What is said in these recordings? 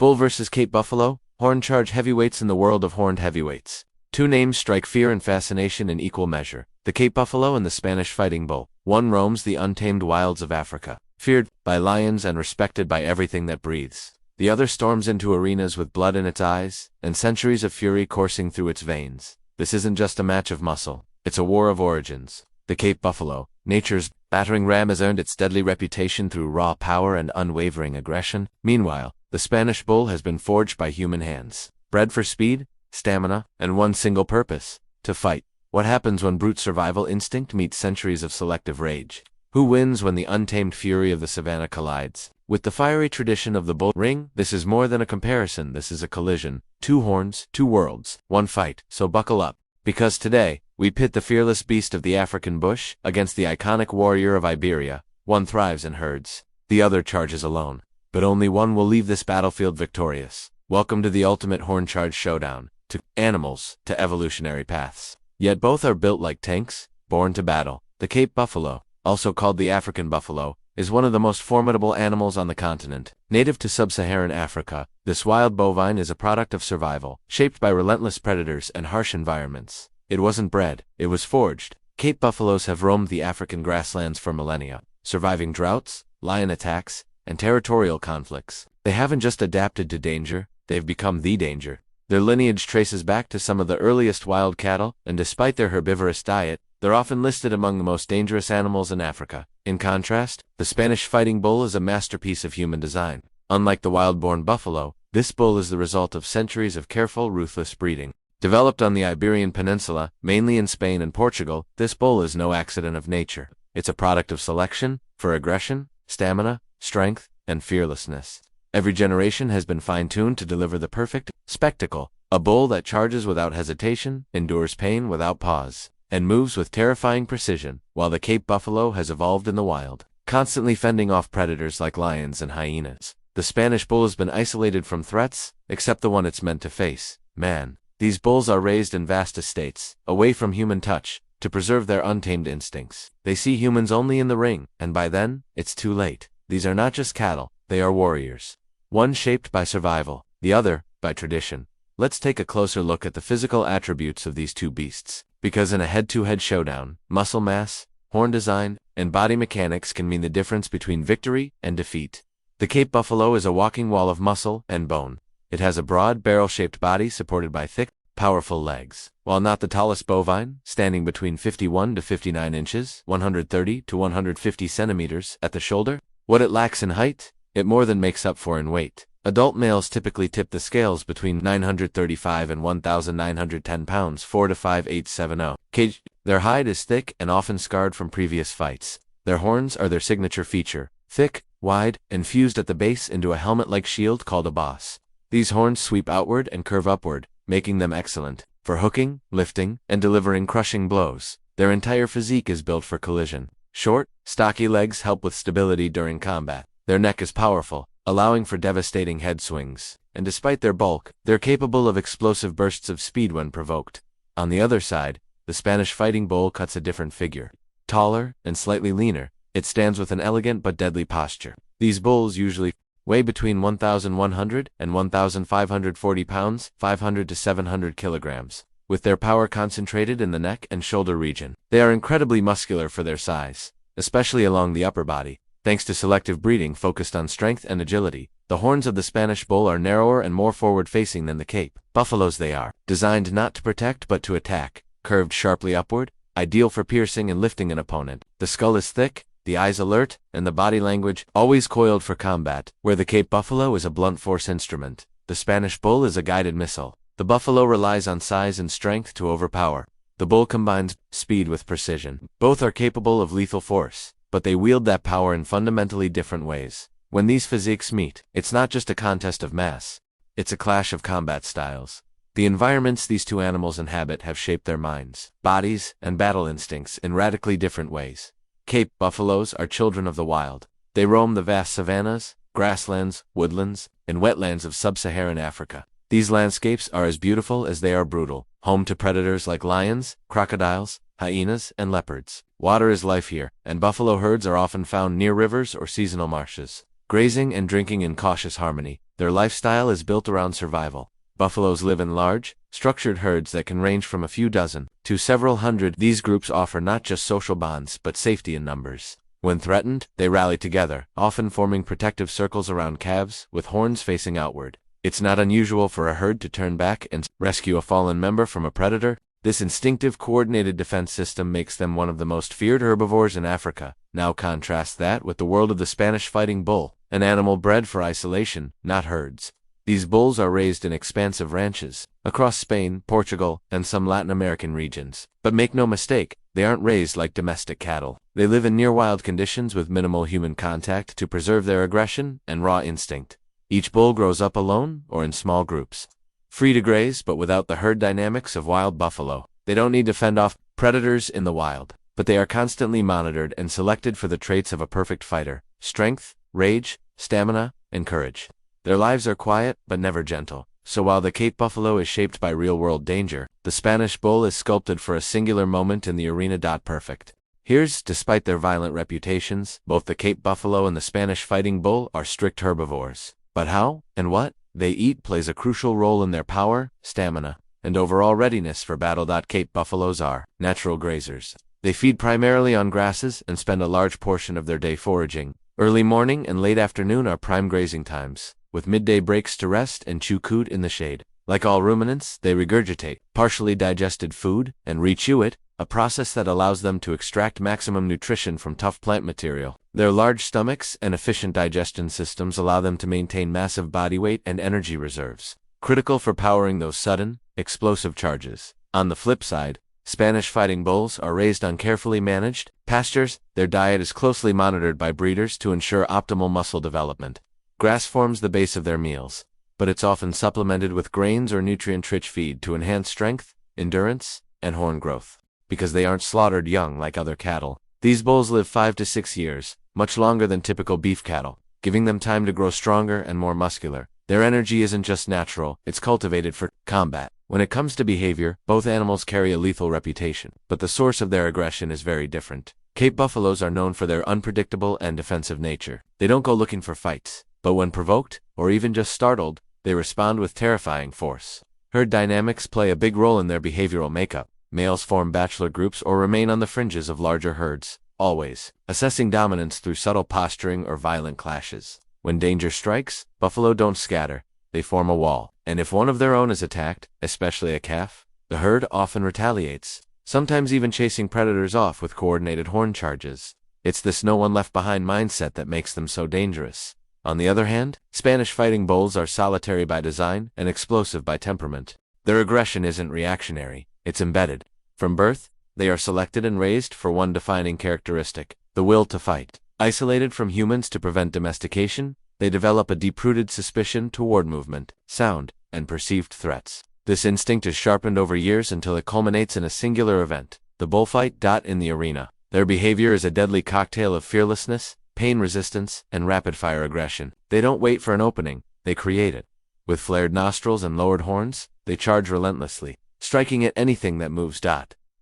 Bull versus Cape Buffalo, horned charge heavyweights in the world of horned heavyweights. Two names strike fear and fascination in equal measure, the Cape Buffalo and the Spanish fighting bull. One roams the untamed wilds of Africa, feared by lions and respected by everything that breathes. The other storms into arenas with blood in its eyes, and centuries of fury coursing through its veins. This isn't just a match of muscle, it's a war of origins. The Cape Buffalo, nature's battering ram, has earned its deadly reputation through raw power and unwavering aggression. Meanwhile, the Spanish bull has been forged by human hands, bred for speed, stamina, and one single purpose: to fight. What happens when brute survival instinct meets centuries of selective rage? Who wins when the untamed fury of the savannah collides with the fiery tradition of the bull ring? This is more than a comparison, this is a collision. Two horns, two worlds, one fight. So buckle up, because today, we pit the fearless beast of the African bush against the iconic warrior of Iberia. One thrives in herds, the other charges alone. But only one will leave this battlefield victorious. Welcome to the ultimate horn charge showdown, to animals, to evolutionary paths. Yet both are built like tanks, born to battle. The Cape Buffalo, also called the African buffalo, is one of the most formidable animals on the continent. Native to sub-Saharan Africa, this wild bovine is a product of survival, shaped by relentless predators and harsh environments. It wasn't bred, it was forged. Cape buffaloes have roamed the African grasslands for millennia, surviving droughts, lion attacks, and territorial conflicts. They haven't just adapted to danger, they've become the danger. Their lineage traces back to some of the earliest wild cattle, and despite their herbivorous diet, they're often listed among the most dangerous animals in Africa. In contrast, the Spanish fighting bull is a masterpiece of human design. Unlike the wild-born buffalo, this bull is the result of centuries of careful, ruthless breeding. Developed on the Iberian Peninsula, mainly in Spain and Portugal, this bull is no accident of nature. It's a product of selection, for aggression, stamina, strength, and fearlessness. Every generation has been fine-tuned to deliver the perfect spectacle, a bull that charges without hesitation, endures pain without pause, and moves with terrifying precision, while the Cape Buffalo has evolved in the wild, constantly fending off predators like lions and hyenas. The Spanish bull has been isolated from threats, except the one it's meant to face: man. These bulls are raised in vast estates, away from human touch, to preserve their untamed instincts. They see humans only in the ring, and by then, it's too late. These are not just cattle, they are warriors. One shaped by survival, the other by tradition. Let's take a closer look at the physical attributes of these two beasts, because in a head-to-head showdown, muscle mass, horn design, and body mechanics can mean the difference between victory and defeat. The Cape Buffalo is a walking wall of muscle and bone. It has a broad, barrel-shaped body supported by thick, powerful legs. While not the tallest bovine, standing between 51 to 59 inches, 130 to 150 centimeters at the shoulder, what it lacks in height, it more than makes up for in weight. Adult males typically tip the scales between 935 and 1,910 pounds, 4 to 5,870 kg. Their hide is thick and often scarred from previous fights. Their horns are their signature feature, thick, wide, and fused at the base into a helmet-like shield called a boss. These horns sweep outward and curve upward, making them excellent for hooking, lifting, and delivering crushing blows. Their entire physique is built for collision. Short, stocky legs help with stability during combat. Their neck is powerful, allowing for devastating head swings, and despite their bulk, they're capable of explosive bursts of speed when provoked. On the other side, the Spanish fighting bull cuts a different figure. Taller and slightly leaner, it stands with an elegant but deadly posture. These bulls usually weigh between 1,100 and 1,540 pounds, 500 to 700 kilograms, with their power concentrated in the neck and shoulder region. They are incredibly muscular for their size, especially along the upper body. Thanks to selective breeding focused on strength and agility, the horns of the Spanish bull are narrower and more forward-facing than the Cape Buffalo's. They are designed not to protect but to attack, curved sharply upward, ideal for piercing and lifting an opponent. The skull is thick, the eyes alert, and the body language always coiled for combat. Where the Cape Buffalo is a blunt force instrument, the Spanish bull is a guided missile. The buffalo relies on size and strength to overpower. The bull combines speed with precision. Both are capable of lethal force, but they wield that power in fundamentally different ways. When these physiques meet, it's not just a contest of mass, it's a clash of combat styles. The environments these two animals inhabit have shaped their minds, bodies, and battle instincts in radically different ways. Cape buffaloes are children of the wild. They roam the vast savannas, grasslands, woodlands, and wetlands of sub-Saharan Africa. These landscapes are as beautiful as they are brutal, home to predators like lions, crocodiles, hyenas, and leopards. Water is life here, and buffalo herds are often found near rivers or seasonal marshes. Grazing and drinking in cautious harmony, Their lifestyle is built around survival. Buffaloes live in large, structured herds that can range from a few dozen to several hundred. These groups offer not just social bonds but safety in numbers. When threatened, they rally together, often forming protective circles around calves, with horns facing outward. It's not unusual for a herd to turn back and rescue a fallen member from a predator. This instinctive, coordinated defense system makes them one of the most feared herbivores in Africa. Now contrast that with the world of the Spanish fighting bull, an animal bred for isolation, not herds. These bulls are raised in expansive ranches across Spain, Portugal, and some Latin American regions. But make no mistake, they aren't raised like domestic cattle. They live in near-wild conditions with minimal human contact to preserve their aggression and raw instinct. Each bull grows up alone or in small groups, free to graze but without the herd dynamics of wild buffalo. They don't need to fend off predators in the wild, but they are constantly monitored and selected for the traits of a perfect fighter: strength, rage, stamina, and courage. Their lives are quiet but never gentle. So while the Cape buffalo is shaped by real-world danger, the Spanish bull is sculpted for a singular moment in the arena. Perfect. Here's, despite their violent reputations, both the Cape buffalo and the Spanish fighting bull are strict herbivores. But how and what they eat plays a crucial role in their power, stamina, and overall readiness for battle. Cape buffaloes are natural grazers. They feed primarily on grasses and spend a large portion of their day foraging. Early morning and late afternoon are prime grazing times, with midday breaks to rest and chew cud in the shade. Like all ruminants, they regurgitate partially digested food and rechew it, a process that allows them to extract maximum nutrition from tough plant material. Their large stomachs and efficient digestion systems allow them to maintain massive body weight and energy reserves, critical for powering those sudden, explosive charges. On the flip side, Spanish fighting bulls are raised on carefully managed pastures. Their diet is closely monitored by breeders to ensure optimal muscle development. Grass forms the base of their meals, but it's often supplemented with grains or nutrient-rich feed to enhance strength, endurance, and horn growth. Because they aren't slaughtered young like other cattle, these bulls live 5 to 6 years, much longer than typical beef cattle, giving them time to grow stronger and more muscular. Their energy isn't just natural, it's cultivated for combat. When it comes to behavior, both animals carry a lethal reputation, but the source of their aggression is very different. Cape buffaloes are known for their unpredictable and defensive nature. They don't go looking for fights, but when provoked, or even just startled, they respond with terrifying force. Herd dynamics play a big role in their behavioral makeup. Males form bachelor groups or remain on the fringes of larger herds, always assessing dominance through subtle posturing or violent clashes. When danger strikes, buffalo don't scatter, they form a wall. And if one of their own is attacked, especially a calf, the herd often retaliates, sometimes even chasing predators off with coordinated horn charges. It's this no-one-left-behind mindset that makes them so dangerous. On the other hand, Spanish fighting bulls are solitary by design and explosive by temperament. Their aggression isn't reactionary, it's embedded. From birth, they are selected and raised for one defining characteristic: the will to fight. Isolated from humans to prevent domestication, they develop a deep-rooted suspicion toward movement, sound, and perceived threats. This instinct is sharpened over years until it culminates in a singular event: the bullfight. In the arena, their behavior is a deadly cocktail of fearlessness, pain resistance, and rapid-fire aggression. They don't wait for an opening, they create it. With flared nostrils and lowered horns, they charge relentlessly, striking at anything that moves.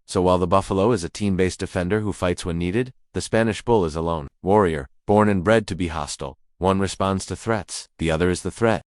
So while the buffalo is a team-based defender who fights when needed, the Spanish bull is a lone warrior, born and bred to be hostile. One responds to threats, the other is the threat.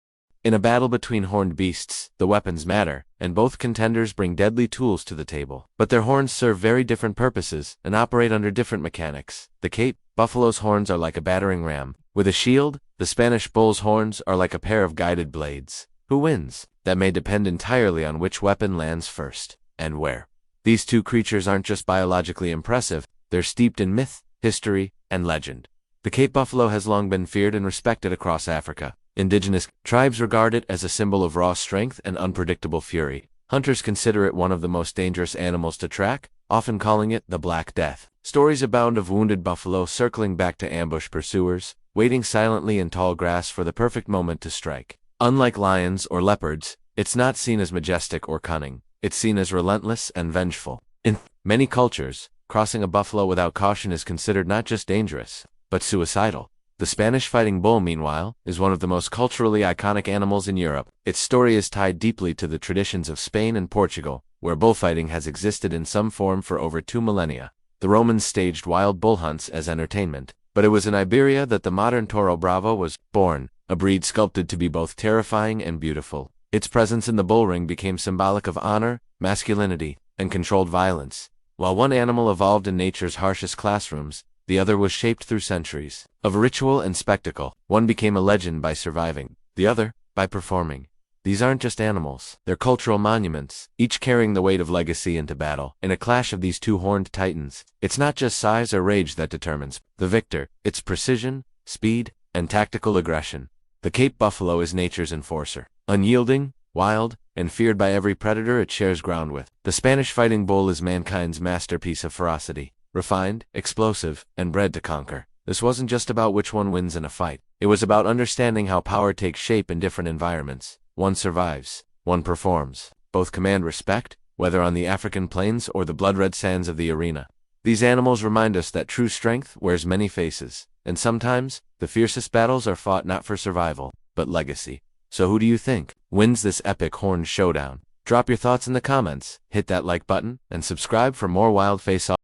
In a battle between horned beasts, the weapons matter, and both contenders bring deadly tools to the table. But their horns serve very different purposes and operate under different mechanics. The Cape buffalo's horns are like a battering ram with a shield. The Spanish bull's horns are like a pair of guided blades. Who wins? That may depend entirely on which weapon lands first, and where. These two creatures aren't just biologically impressive, they're steeped in myth, history, and legend. The Cape buffalo has long been feared and respected across Africa. Indigenous tribes regard it as a symbol of raw strength and unpredictable fury. Hunters consider it one of the most dangerous animals to track, often calling it the Black Death. Stories abound of wounded buffalo circling back to ambush pursuers, waiting silently in tall grass for the perfect moment to strike. Unlike lions or leopards, it's not seen as majestic or cunning. It's seen as relentless and vengeful. In many cultures, crossing a buffalo without caution is considered not just dangerous, but suicidal. The Spanish fighting bull, meanwhile, is one of the most culturally iconic animals in Europe. Its story is tied deeply to the traditions of Spain and Portugal, where bullfighting has existed in some form for over 2 millennia. The Romans staged wild bull hunts as entertainment, but it was in Iberia that the modern toro bravo was born, a breed sculpted to be both terrifying and beautiful. Its presence in the bull ring became symbolic of honor, masculinity, and controlled violence. While one animal evolved in nature's harshest classrooms, the other was shaped through centuries of ritual and spectacle. One became a legend by surviving, the other by performing. These aren't just animals, they're cultural monuments, each carrying the weight of legacy into battle. In a clash of these two horned titans, it's not just size or rage that determines the victor, it's precision, speed, and tactical aggression. The Cape buffalo is nature's enforcer, unyielding, wild, and feared by every predator it shares ground with. The Spanish fighting bull is mankind's masterpiece of ferocity, refined, explosive, and bred to conquer. This wasn't just about which one wins in a fight. It was about understanding how power takes shape in different environments. One survives, one performs. Both command respect, whether on the African plains or the blood-red sands of the arena. These animals remind us that true strength wears many faces, and sometimes, the fiercest battles are fought not for survival, but legacy. So who do you think wins this epic horned showdown? Drop your thoughts in the comments, hit that like button, and subscribe for more wild face-off.